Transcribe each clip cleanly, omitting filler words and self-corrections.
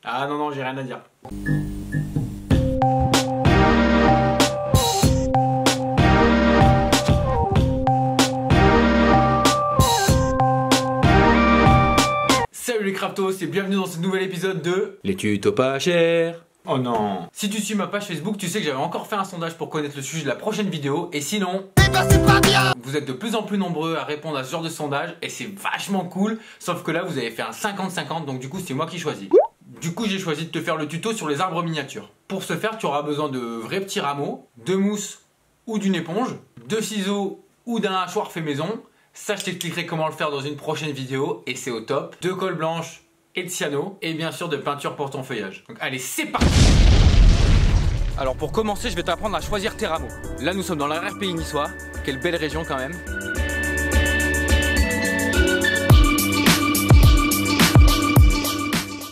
Ah non, non, j'ai rien à dire. Salut les Craftos et bienvenue dans ce nouvel épisode de Les tutos pas chers. Oh non. Si tu suis ma page Facebook, tu sais que j'avais encore fait un sondage pour connaître le sujet de la prochaine vidéo. Et sinon, c'est pas bien. Vous êtes de plus en plus nombreux à répondre à ce genre de sondage et c'est vachement cool. Sauf que là, vous avez fait un 50-50, donc du coup, c'est moi qui choisis. Du coup, j'ai choisi de te faire le tuto sur les arbres miniatures. Pour ce faire, tu auras besoin de vrais petits rameaux, de mousse ou d'une éponge, de ciseaux ou d'un hachoir fait maison. Ça, je t'expliquerai comment le faire dans une prochaine vidéo et c'est au top. De colle blanche et de cyano et bien sûr de peinture pour ton feuillage. Donc allez, c'est parti. Alors pour commencer, je vais t'apprendre à choisir tes rameaux. Là, nous sommes dans l'arrière-pays niçois. Quelle belle région quand même.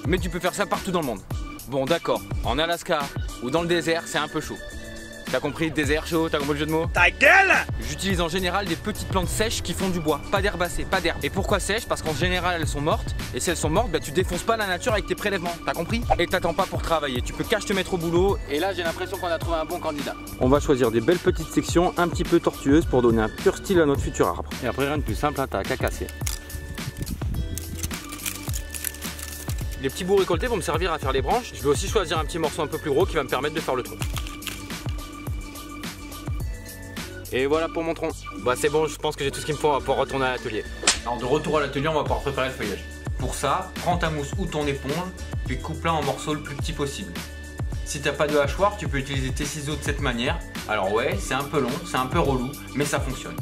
Mais tu peux faire ça partout dans le monde. Bon, d'accord, en Alaska ou dans le désert, c'est un peu chaud. T'as compris, désert chaud, t'as compris le jeu de mots? Ta gueule! J'utilise en général des petites plantes sèches qui font du bois, pas d'herbacées, pas d'herbe. Et pourquoi sèches? Parce qu'en général elles sont mortes, et si elles sont mortes, bah, tu défonces pas la nature avec tes prélèvements, t'as compris? Et t'attends pas pour travailler, tu peux qu'à te mettre au boulot, et là j'ai l'impression qu'on a trouvé un bon candidat. On va choisir des belles petites sections un petit peu tortueuses pour donner un pur style à notre futur arbre. Et après rien de plus simple, hein, t'as qu'à casser. Les petits bouts récoltés vont me servir à faire les branches. Je vais aussi choisir un petit morceau un peu plus gros qui va me permettre de faire le tronc. Et voilà pour mon tronc. Bah c'est bon, je pense que j'ai tout ce qu'il me faut pour retourner à l'atelier. Alors de retour à l'atelier, on va pouvoir préparer le feuillage. Pour ça, prends ta mousse ou ton éponge, puis coupe-la en morceaux le plus petit possible. Si t'as pas de hachoir, tu peux utiliser tes ciseaux de cette manière. Alors ouais, c'est un peu long, c'est un peu relou, mais ça fonctionne.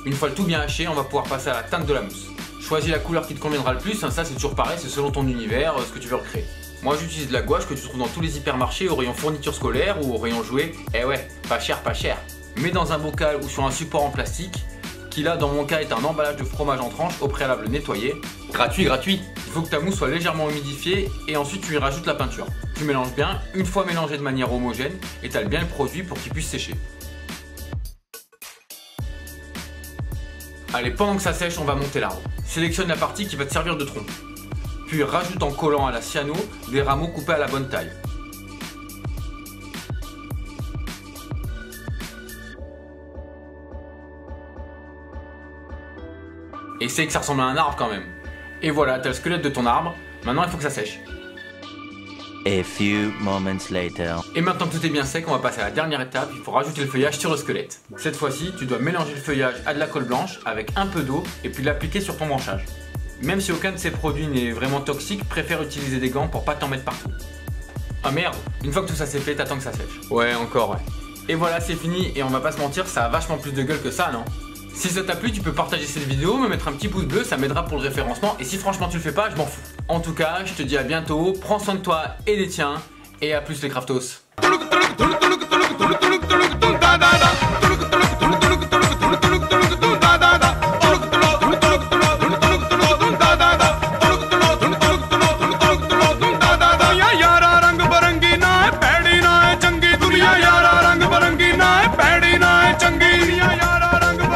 Une fois le tout bien haché, on va pouvoir passer à la teinte de la mousse. Choisis la couleur qui te conviendra le plus, hein, ça c'est toujours pareil, c'est selon ton univers, ce que tu veux recréer. Moi j'utilise de la gouache que tu trouves dans tous les hypermarchés au rayon fourniture scolaire ou au rayon jouets. Eh ouais, pas cher, pas cher. Mets dans un bocal ou sur un support en plastique, qui là dans mon cas est un emballage de fromage en tranches au préalable nettoyé. Gratuit, gratuit. Il faut que ta mousse soit légèrement humidifiée et ensuite tu y rajoutes la peinture. Tu mélanges bien, une fois mélangé de manière homogène, étale bien le produit pour qu'il puisse sécher. Allez, pendant que ça sèche, on va monter l'arbre. Sélectionne la partie qui va te servir de tronc. Puis rajoute en collant à la cyano des rameaux coupés à la bonne taille. Essaye que ça ressemble à un arbre quand même. Et voilà, t'as le squelette de ton arbre. Maintenant, il faut que ça sèche. A few moments later. Et maintenant que tout est bien sec, on va passer à la dernière étape. Il faut rajouter le feuillage sur le squelette. Cette fois-ci, tu dois mélanger le feuillage à de la colle blanche avec un peu d'eau et puis l'appliquer sur ton branchage. Même si aucun de ces produits n'est vraiment toxique, préfère utiliser des gants pour pas t'en mettre partout. Ah merde, une fois que tout ça c'est fait, t'attends que ça sèche. Ouais, encore, ouais. Et voilà, c'est fini et on va pas se mentir, ça a vachement plus de gueule que ça, non? Si ça t'a plu, tu peux partager cette vidéo, me mettre un petit pouce bleu, ça m'aidera pour le référencement. Et si franchement tu le fais pas, je m'en fous. En tout cas, je te dis à bientôt, prends soin de toi et des tiens, et à plus les Craftos.